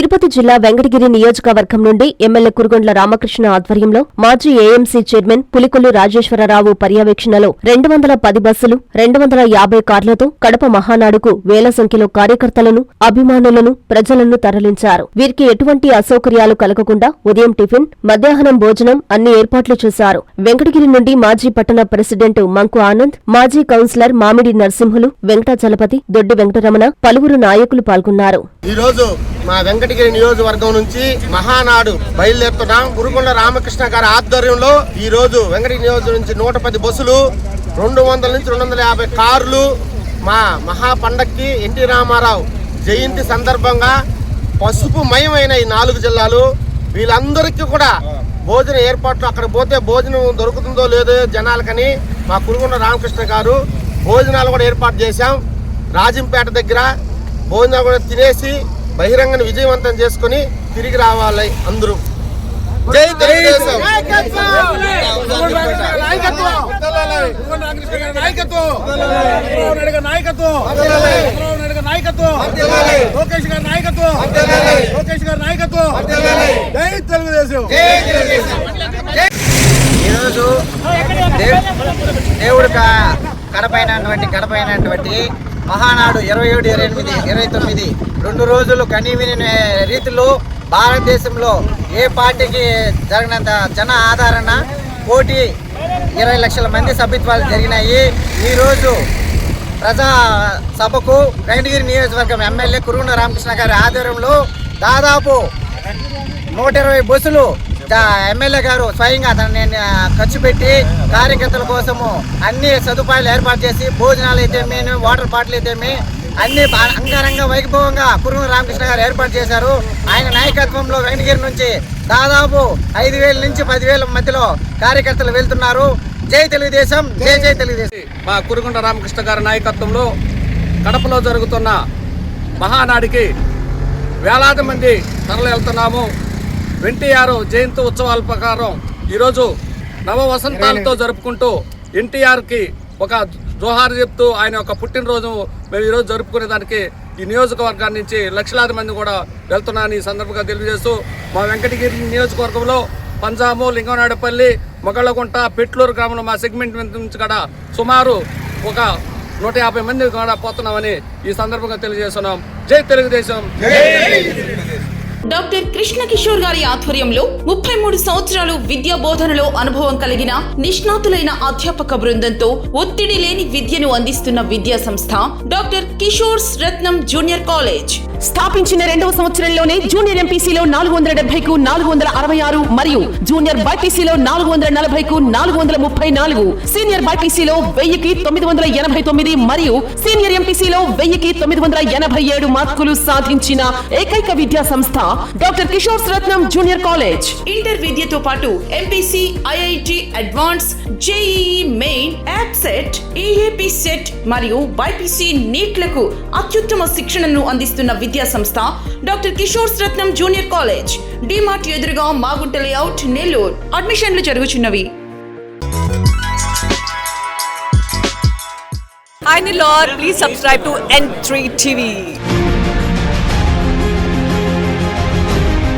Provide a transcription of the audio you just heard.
తిరుపతి జిల్లా వెంకటగిరి నియోజకవర్గం నుండి ఎమ్మెల్యే కురుగొండ్ల రామకృష్ణ ఆధ్వర్యంలో మాజీ ఏఎంసీ చైర్మన్ పులికొల్లు రాజేశ్వరరావు పర్యవేక్షణలో 210 బస్సులు 250 కార్లతో కడప మహానాడుకు వేల సంఖ్యలో కార్యకర్తలను అభిమానులను ప్రజలను తరలించారు. వీరికి ఎటువంటి అసౌకర్యాలు కలగకుండా ఉదయం టిఫిన్, మధ్యాహ్నం భోజనం అన్ని ఏర్పాట్లు చేశారు. వెంకటగిరి నుండి మాజీ పట్టణ ప్రెసిడెంట్ మంకు ఆనంద్, మాజీ కౌన్సిలర్ మామిడి నరసింహులు, వెంకటాచలపతి, దొడ్డి వెంకటరమణ పలువురు నాయకులు పాల్గొన్నారు. మా వెంకటగిరి నియోజకవర్గం నుంచి మహానాడు బయలుదేరుతున్నాం. గురుకొండ రామకృష్ణ గారి ఆధ్వర్యంలో ఈ రోజు వెంకటగిరి నియోజకవర్గం నుంచి 110 బస్సులు, 200 నుంచి 250 కార్లు మా మహా పండక్కి ఎన్టీ రామారావు జయంతి సందర్భంగా పసుపు మయమైన ఈ 4 జిల్లాలు వీళ్ళందరికీ కూడా భోజన ఏర్పాట్లు, అక్కడ పోతే భోజనం దొరుకుతుందో లేదో జనాలకని మా గురుకొండ రామకృష్ణ గారు భోజనాలు కూడా ఏర్పాటు చేశాం. రాజంపేట దగ్గర భోజనాలు కూడా తినేసి బహిరంగను విజయవంతం చేసుకుని తిరిగి రావాలి అందరూ. జై తెలుగుదేశం. ఈరోజు దేవుడు గడపైనటువంటి మహానాడు 27, 28, 29 2 రోజులు కనీవిని రీతిలో భారతదేశంలో ఏ పార్టీకి జరిగినంత జన ఆదరణ, 1,20,00,000 మంది సభ్యత్వాలు జరిగినాయి. ఈరోజు ప్రజా సభకు వెంకటగిరి నియోజకవర్గం ఎమ్మెల్యే కురుగొండ రామకృష్ణ గారి ఆధ్వర్యంలో దాదాపు 120 బస్సులు ఎమ్మెల్యే గారు స్వయంగా అతన్ని ఖర్చు పెట్టి కార్యకర్తల కోసము అన్ని సదుపాయాలు ఏర్పాటు చేసి భోజనాలు అయితేమి, వాటర్ బాటిల్ అయితేమి అన్ని అంగరంగ వైభవంగా కురుగొండ రామకృష్ణ గారు ఏర్పాటు చేశారు. ఆయన నాయకత్వంలో వెంకటగిరి నుంచి దాదాపు 5,000 నుంచి 10,000 మధ్యలో కార్యకర్తలు వెళ్తున్నారు. జై తెలుగుదేశం, జై జై తెలుగుదేశం. మా కురుగొండ రామకృష్ణ గారి నాయకత్వంలో కడపలో జరుగుతున్న మహానాడికి వేలాది మంది తరలి వెళ్తున్నాము. ఎన్టీఆర్ జయంతి ఉత్సవాల ప్రకారం ఈరోజు నవ వసంతాలతో జరుపుకుంటూ ఎన్టీఆర్కి ఒక జోహార్ చెప్తూ ఆయన యొక్క పుట్టినరోజు మేము ఈరోజు జరుపుకునే దానికి ఈ నియోజకవర్గాన్ని నుంచి లక్షలాది మంది కూడా వెళ్తున్నారని ఈ సందర్భంగా తెలియజేస్తూ మా వెంకటగిరి నియోజకవర్గంలో పంజాము, లింగనాడపల్లి, మొగళ్ళగుంట, పెట్లూరు గ్రామంలో మా సెగ్మెంట్ నుంచి కూడా సుమారు ఒక 150 మంది కూడా పోతున్నామని ఈ సందర్భంగా తెలియజేస్తున్నాం. జై తెలుగుదేశం. డాక్టర్ కృష్ణ కిషోర్ గారి ఆధ్వర్యంలో 33 సంవత్సరాలు విద్యా బోధనలో అనుభవం కలిగిన నిష్ణాతులైన అధ్యాపక బృందంతో ఒత్తిడి లేని విద్యను అందిస్తున్న విద్యా సంస్థ డాక్టర్ కిషోర్స్ రత్నం జూనియర్ కాలేజ్. స్థాపించిన 2వ సంవత్సరంలోనే జూనియర్ ఎంపీసీలో 470కు 466 మరియు జూనియర్ బైపీసీలో 440కు 434, సీనియర్ బైపీసీలో 1000కి 989 మరియు సీనియర్ ఎంపీసీలో 1000కి 987 మార్కులు సాధించిన ఏకైక విద్యా సంస్థ డాక్టర్ కిషోర్స్ రత్నం జూనియర్ కాలేజ్. ఇంటర్ విద్యతో పాటు MPC, IIT advance, JEE main, యాప్సెట్, EAP set మరియు బైపీసీ నీట్లకు అత్యుత్తమ శిక్షణను అందిస్తున్న విద్యా సంస్థ డాక్టర్ కిషోర్స్ రత్నం జూనియర్ కాలేజ్. డిమార్ట్ ఎదురుగా మాగుంట లేఅవుట్, నెల్లూరు. అడ్మిషన్లు జరుగుచున్నవి. Hi Nilor, please subscribe to N3 TV.